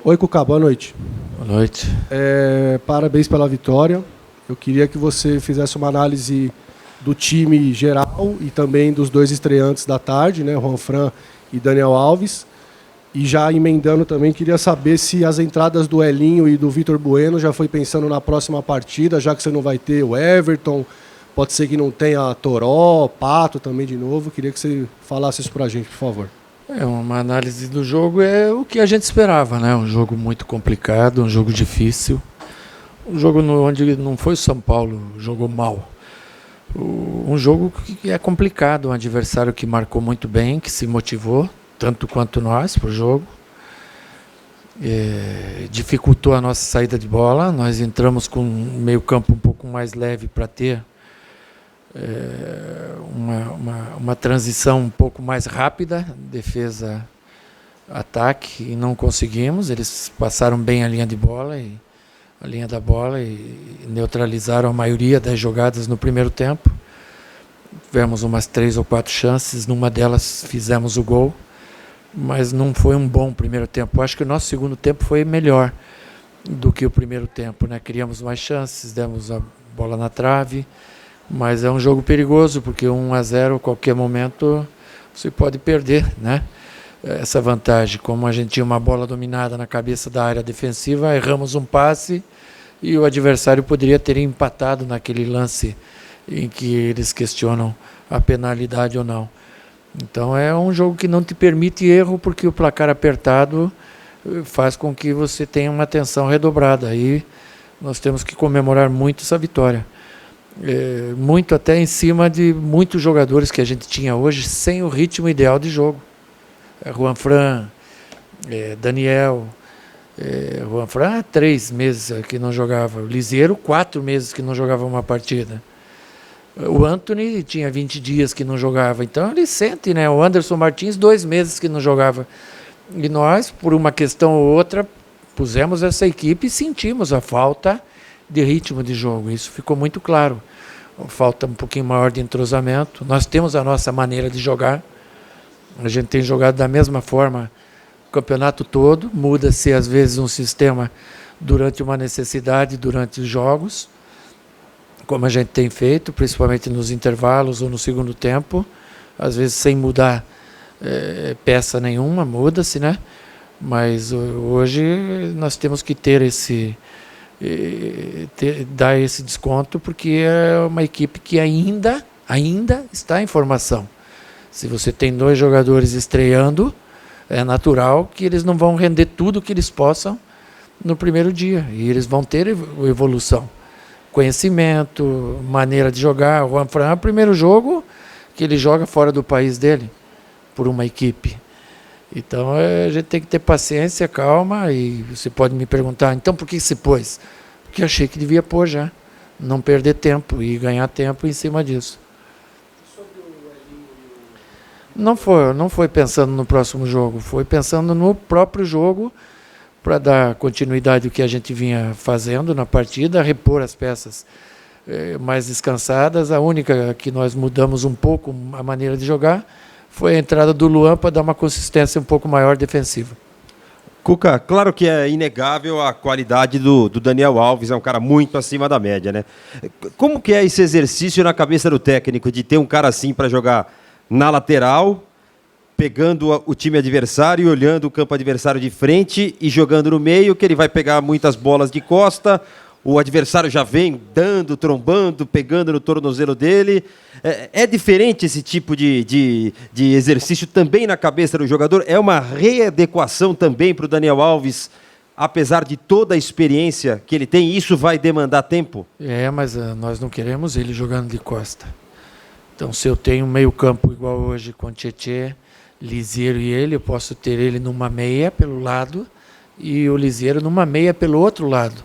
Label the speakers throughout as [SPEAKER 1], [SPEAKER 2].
[SPEAKER 1] Oi, Cuca, boa noite.
[SPEAKER 2] Boa noite.
[SPEAKER 1] Parabéns pela vitória. Eu queria que você fizesse uma análise do time geral e também dos dois estreantes da tarde, né, Juanfran e Daniel Alves. E já emendando também, queria saber se as entradas do Elinho e do Vitor Bueno já foi pensando na próxima partida, já que você não vai ter o Everton, pode ser que não tenha Toró, Pato também de novo. Queria que você falasse isso pra gente, por favor.
[SPEAKER 2] Uma análise do jogo é o que a gente esperava, né? Um jogo muito complicado, um jogo difícil. Um jogo onde não foi o São Paulo, jogou mal. Um jogo que é complicado, um adversário que marcou muito bem, que se motivou, tanto quanto nós, para o jogo. Dificultou a nossa saída de bola. Nós entramos com um meio campo um pouco mais leve para ter uma transição um pouco mais rápida, defesa-ataque, e não conseguimos. Eles passaram bem a linha da bola e neutralizaram a maioria das jogadas no primeiro tempo. Tivemos umas 3 ou 4 chances, numa delas fizemos o gol, mas não foi um bom primeiro tempo. Acho que o nosso segundo tempo foi melhor do que o primeiro tempo, né? Criamos mais chances, demos a bola na trave, mas é um jogo perigoso, porque 1-0 a qualquer momento você pode perder, né? Essa vantagem. Como a gente tinha uma bola dominada na cabeça da área defensiva, erramos um passe e o adversário poderia ter empatado naquele lance em que eles questionam a penalidade ou não. Então é um jogo que não te permite erro, porque o placar apertado faz com que você tenha uma atenção redobrada. Aí nós temos que comemorar muito essa vitória. Muito até em cima de muitos jogadores que a gente tinha hoje sem o ritmo ideal de jogo. Juanfran, Daniel, Juanfran 3 meses que não jogava, o Liziero 4 meses que não jogava uma partida, o Anthony tinha 20 dias que não jogava, então ele sente, né? O Anderson Martins 2 meses que não jogava, e nós, por uma questão ou outra, pusemos essa equipe e sentimos a falta de ritmo de jogo. Isso ficou muito claro. Falta um pouquinho maior de entrosamento. Nós temos a nossa maneira de jogar. A gente tem jogado da mesma forma o campeonato todo. Muda-se às vezes um sistema durante uma necessidade, durante os jogos, como a gente tem feito, principalmente nos intervalos ou no segundo tempo. Às vezes sem mudar peça nenhuma, muda-se, né? Mas hoje nós temos que ter dar esse desconto, porque é uma equipe que ainda está em formação. Se você tem 2 jogadores estreando, é natural que eles não vão render tudo que eles possam no primeiro dia, e eles vão ter evolução, conhecimento, maneira de jogar. O Juanfran é o primeiro jogo que ele joga fora do país dele, por uma equipe. Então a gente tem que ter paciência, calma. E você pode me perguntar, então por que se pôs? Porque achei que devia pôr já, não perder tempo e ganhar tempo em cima disso. Não foi pensando no próximo jogo, foi pensando no próprio jogo, para dar continuidade ao que a gente vinha fazendo na partida, repor as peças mais descansadas. A única que nós mudamos um pouco a maneira de jogar foi a entrada do Luan, para dar uma consistência um pouco maior defensiva.
[SPEAKER 3] Cuca, claro que é inegável a qualidade do Daniel Alves, é um cara muito acima da média, né? Como que é esse exercício na cabeça do técnico, de ter um cara assim para jogar na lateral, pegando o time adversário e olhando o campo adversário de frente e jogando no meio, que ele vai pegar muitas bolas de costa, o adversário já vem dando, trombando, pegando no tornozelo dele. É diferente esse tipo de exercício também na cabeça do jogador? É uma readequação também para o Daniel Alves, apesar de toda a experiência que ele tem? Isso vai demandar tempo?
[SPEAKER 2] Mas nós não queremos ele jogando de costa. Então, se eu tenho um meio campo igual hoje com Tietê, Liziero e ele, eu posso ter ele numa meia pelo lado e o Liziero numa meia pelo outro lado.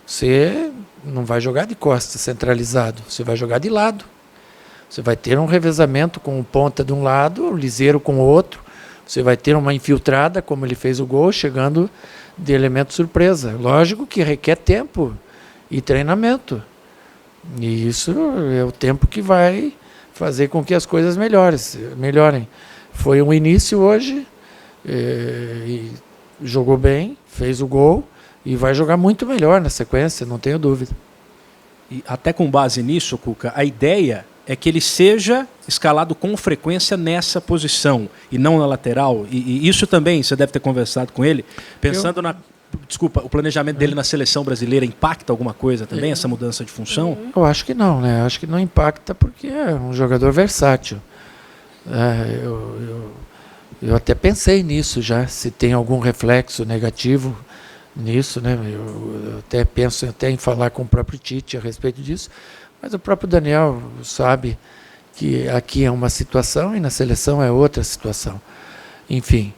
[SPEAKER 2] Você não vai jogar de costas centralizado, você vai jogar de lado. Você vai ter um revezamento com o ponta de um lado, o Liziero com o outro. Você vai ter uma infiltrada, como ele fez o gol, chegando de elemento surpresa. Lógico que requer tempo e treinamento. E isso é o tempo que vai fazer com que as coisas melhorem. Foi um início hoje, e jogou bem, fez o gol e vai jogar muito melhor na sequência, não tenho dúvida.
[SPEAKER 4] E até com base nisso, Cuca, a ideia é que ele seja escalado com frequência nessa posição e não na lateral. E isso também, você deve ter conversado com ele, pensando Desculpa, o planejamento dele na seleção brasileira impacta alguma coisa também, essa mudança de função?
[SPEAKER 2] Eu acho que não, né? Acho que não impacta porque é um jogador versátil. Eu até pensei nisso já, se tem algum reflexo negativo nisso, né? Eu até penso até em falar com o próprio Tite a respeito disso, mas o próprio Daniel sabe que aqui é uma situação e na seleção é outra situação. Enfim,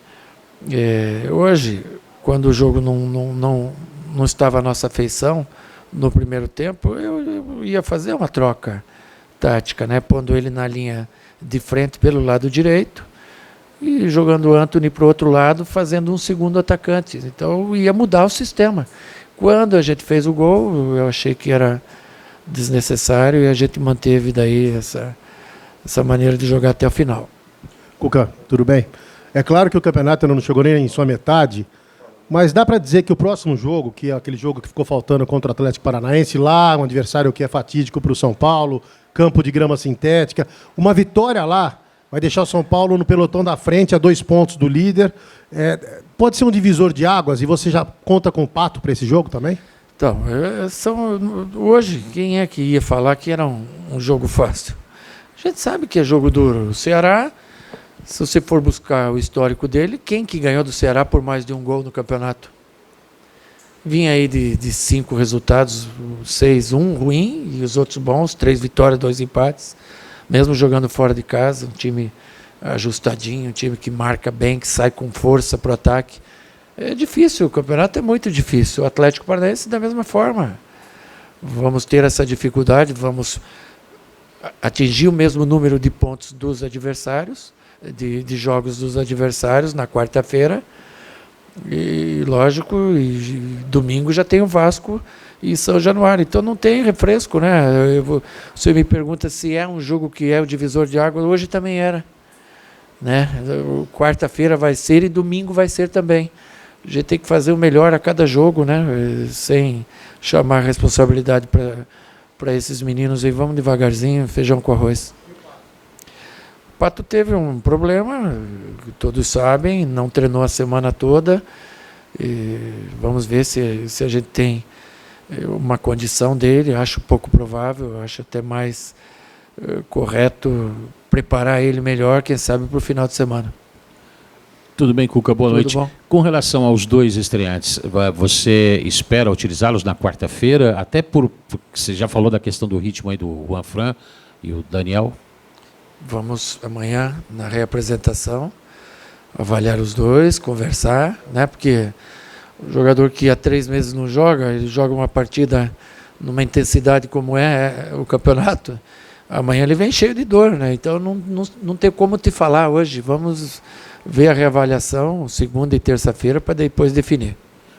[SPEAKER 2] hoje, quando o jogo não estava à nossa afeição, no primeiro tempo, eu ia fazer uma troca tática, né? Pondo ele na linha de frente pelo lado direito e jogando o Antony para o outro lado, fazendo um segundo atacante. Então, ia mudar o sistema. Quando a gente fez o gol, eu achei que era desnecessário e a gente manteve daí essa maneira de jogar até o final.
[SPEAKER 5] Cuca, tudo bem? É claro que o campeonato ainda não chegou nem em sua metade, mas dá para dizer que o próximo jogo, que é aquele jogo que ficou faltando contra o Atlético Paranaense, lá, um adversário que é fatídico para o São Paulo, campo de grama sintética, uma vitória lá vai deixar o São Paulo no pelotão da frente, a 2 pontos do líder. Pode ser um divisor de águas e você já conta com o Pato para esse jogo também?
[SPEAKER 2] Então, hoje, quem é que ia falar que era um jogo fácil? A gente sabe que é jogo duro. O Ceará, se você for buscar o histórico dele, quem que ganhou do Ceará por mais de um gol no campeonato? Vinha aí de 5 resultados, 6-1 ruim e os outros bons, 3 vitórias, 2 empates. Mesmo jogando fora de casa, um time ajustadinho, um time que marca bem, que sai com força para o ataque. É difícil, o campeonato é muito difícil. O Atlético Paranaense da mesma forma. Vamos ter essa dificuldade, vamos atingir o mesmo número de pontos dos adversários, de jogos dos adversários na quarta-feira. E lógico, domingo já tem o Vasco e São Januário. Então não tem refresco, né? Você me pergunta se é um jogo que é o divisor de água, hoje também era. Né? Quarta-feira vai ser e domingo vai ser também. A gente tem que fazer o melhor a cada jogo, né? Sem chamar responsabilidade para esses meninos aí. Vamos devagarzinho, feijão com arroz. O Pato teve um problema, todos sabem, não treinou a semana toda. E vamos ver se a gente tem uma condição dele. Acho pouco provável, acho até mais correto preparar ele melhor, quem sabe, para o final de semana.
[SPEAKER 6] Tudo bem, Cuca? Boa noite.
[SPEAKER 2] Bom.
[SPEAKER 6] Com relação aos 2 estreantes, você espera utilizá-los na quarta-feira? Até porque você já falou da questão do ritmo aí do Juan Fran e o Daniel.
[SPEAKER 2] Vamos amanhã, na reapresentação, avaliar os 2, conversar, né? Porque o jogador que há 3 meses não joga, ele joga uma partida numa intensidade como é o campeonato, amanhã ele vem cheio de dor, né? Então não tem como te falar hoje. Vamos ver a reavaliação segunda e terça-feira para depois definir.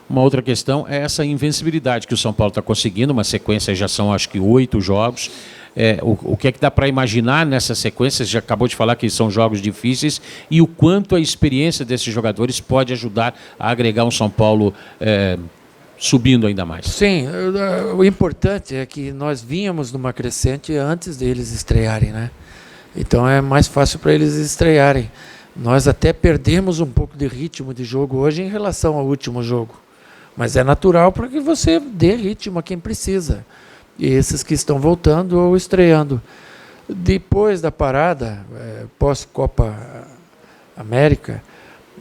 [SPEAKER 6] Uma outra questão é essa invencibilidade que o São Paulo está conseguindo, uma sequência, já são acho que 8 jogos. O que é que dá para imaginar nessa sequência? Você já acabou de falar que são jogos difíceis, e o quanto a experiência desses jogadores pode ajudar a agregar um São Paulo subindo ainda mais.
[SPEAKER 2] Sim, o importante é que nós vínhamos numa crescente antes deles estrearem, né? Então é mais fácil para eles estrearem. Nós até perdemos um pouco de ritmo de jogo hoje em relação ao último jogo, mas é natural para que você dê ritmo a quem precisa. E esses que estão voltando ou estreando. Depois da parada, pós-Copa América,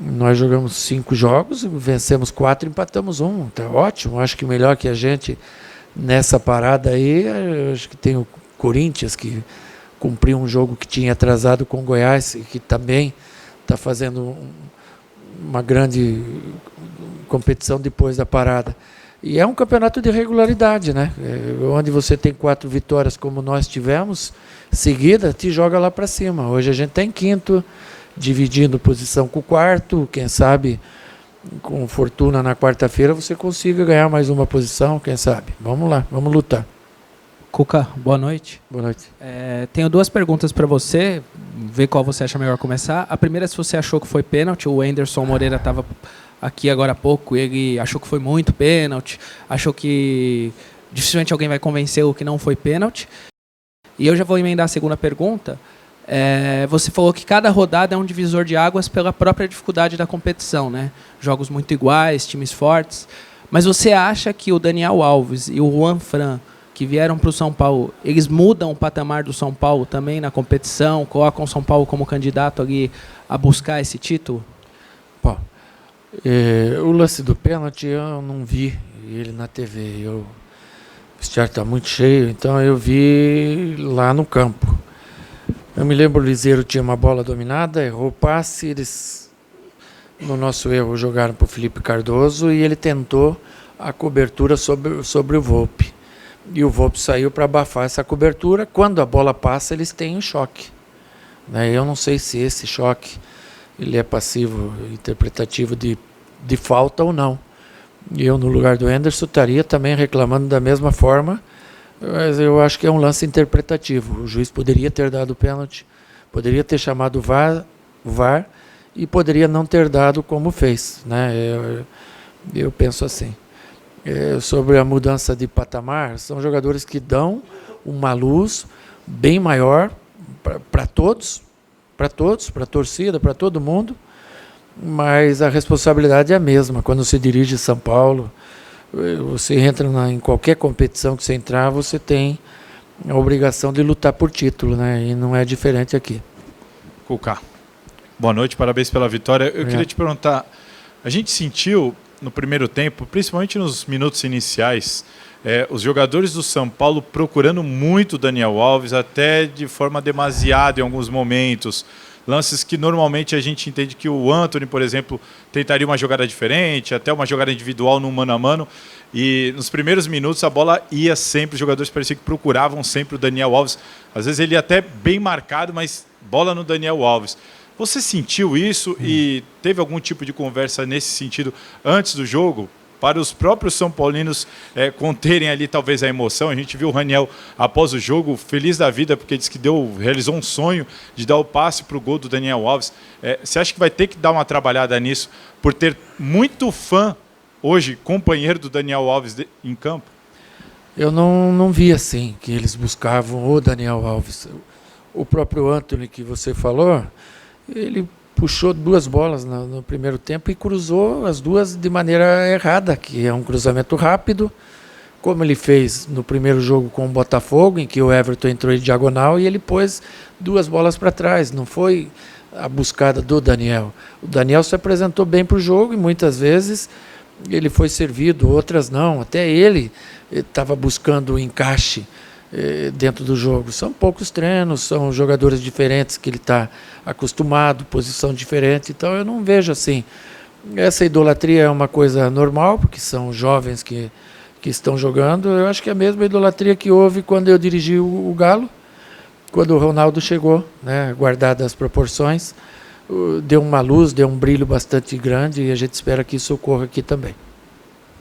[SPEAKER 2] nós jogamos 5 jogos, vencemos 4, empatamos 1. Tá ótimo, acho que melhor que a gente nessa parada aí, acho que tem o Corinthians, que cumpriu um jogo que tinha atrasado com o Goiás, e que também está fazendo uma grande competição depois da parada. E é um campeonato de regularidade, né? Onde você tem 4 vitórias como nós tivemos, seguida, te joga lá para cima. Hoje a gente está em 5º, dividindo posição com o 4º. Quem sabe, com fortuna na quarta-feira, você consiga ganhar mais uma posição, quem sabe. Vamos lá, vamos lutar.
[SPEAKER 7] Cuca, boa noite.
[SPEAKER 2] Boa noite.
[SPEAKER 7] Tenho 2 perguntas para você, ver qual você acha melhor começar. A primeira é se você achou que foi pênalti. O Anderson Moreira estava aqui agora há pouco, ele achou que foi muito pênalti, achou que dificilmente alguém vai convencê-lo que não foi pênalti. E eu já vou emendar a segunda pergunta. Você falou que cada rodada é um divisor de águas pela própria dificuldade da competição, né? Jogos muito iguais, times fortes. Mas você acha que o Daniel Alves e o Juan Fran, que vieram para o São Paulo, eles mudam o patamar do São Paulo também na competição, colocam o São Paulo como candidato ali a buscar esse título?
[SPEAKER 2] Bom, o lance do pênalti eu não vi ele na TV. O vestiário está muito cheio, então eu vi lá no campo. Eu me lembro, o Liseiro tinha uma bola dominada, errou o passe, eles, no nosso erro, jogaram para o Felipe Cardoso e ele tentou a cobertura sobre o Volpi. E o Volpi saiu para abafar essa cobertura. Quando a bola passa, eles têm um choque. Eu não sei se esse choque ele é passivo, interpretativo de falta ou não. E eu, no lugar do Henderson, estaria também reclamando da mesma forma, mas eu acho que é um lance interpretativo. O juiz poderia ter dado o pênalti, poderia ter chamado o VAR e poderia não ter dado como fez. Eu penso assim. Sobre a mudança de patamar, são jogadores que dão uma luz bem maior para todos, para a torcida, para todo mundo, mas a responsabilidade é a mesma. Quando você dirige São Paulo, você entra em qualquer competição que você entrar, você tem a obrigação de lutar por título, e não é diferente aqui.
[SPEAKER 8] Cuca, boa noite, parabéns pela vitória. Eu queria te perguntar, a gente sentiu no primeiro tempo, principalmente nos minutos iniciais, os jogadores do São Paulo procurando muito o Daniel Alves, até de forma demasiada em alguns momentos. Lances que normalmente a gente entende que o Antony, por exemplo, tentaria uma jogada diferente, até uma jogada individual no mano a mano. E nos primeiros minutos a bola ia sempre, os jogadores pareciam que procuravam sempre o Daniel Alves. Às vezes ele ia até bem marcado, mas bola no Daniel Alves. Você sentiu isso e teve algum tipo de conversa nesse sentido antes do jogo? Para os próprios São Paulinos conterem ali talvez a emoção. A gente viu o Raniel após o jogo feliz da vida porque disse que realizou um sonho de dar o passe para o gol do Daniel Alves. Você acha que vai ter que dar uma trabalhada nisso por ter muito fã hoje, companheiro do Daniel Alves em campo?
[SPEAKER 2] Eu não vi assim, que eles buscavam o Daniel Alves. O próprio Antony que você falou, ele puxou duas bolas no primeiro tempo e cruzou as duas de maneira errada, que é um cruzamento rápido, como ele fez no primeiro jogo com o Botafogo, em que o Everton entrou em diagonal e ele pôs duas bolas para trás. Não foi a buscada do Daniel. O Daniel se apresentou bem para o jogo e muitas vezes ele foi servido, outras não. Até ele estava buscando o encaixe dentro do jogo. São poucos treinos, são jogadores diferentes que ele está acostumado, posição diferente, então eu não vejo assim. Essa idolatria é uma coisa normal, porque são jovens que estão jogando. Eu acho que é a mesma idolatria que houve quando eu dirigi o Galo, quando o Ronaldo chegou, guardadas as proporções, deu uma luz, deu um brilho bastante grande e a gente espera que isso ocorra aqui também.